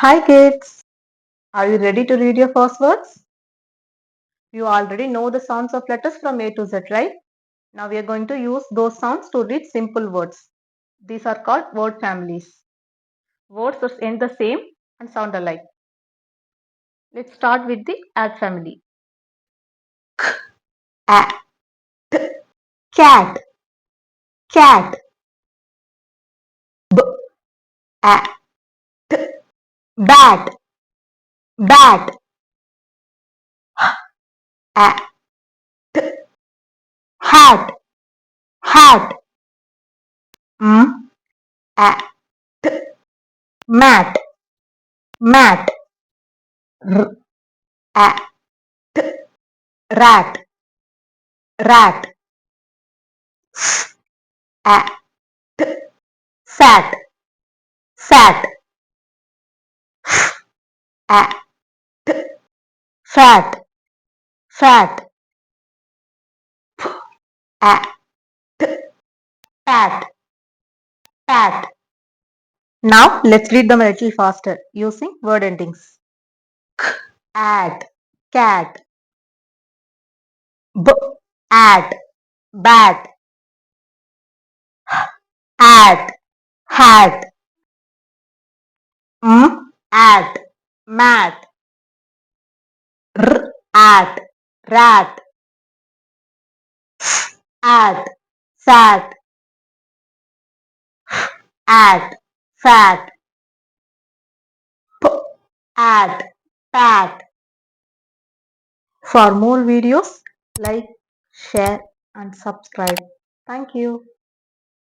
Hi kids, are you ready to read your first words? You already know the sounds of letters from A to Z, right? Now we are going to use those sounds to read simple words. These are called word families. Words that end the same and sound alike. Let's start with the add family. A, cat, cat. B, a, bat, bat. A, hat, hat. M, a, mat, mat. R, a, rat, rat. A, sat, sat. A, fat, fat. A, pat, pat. Now let's read them a little faster using word endings. At, cat. B, at, bat. At, hat. At, mat. At, rat. At, sat. At, fat. P, at, pat. For more videos, like, share and subscribe. Thank you.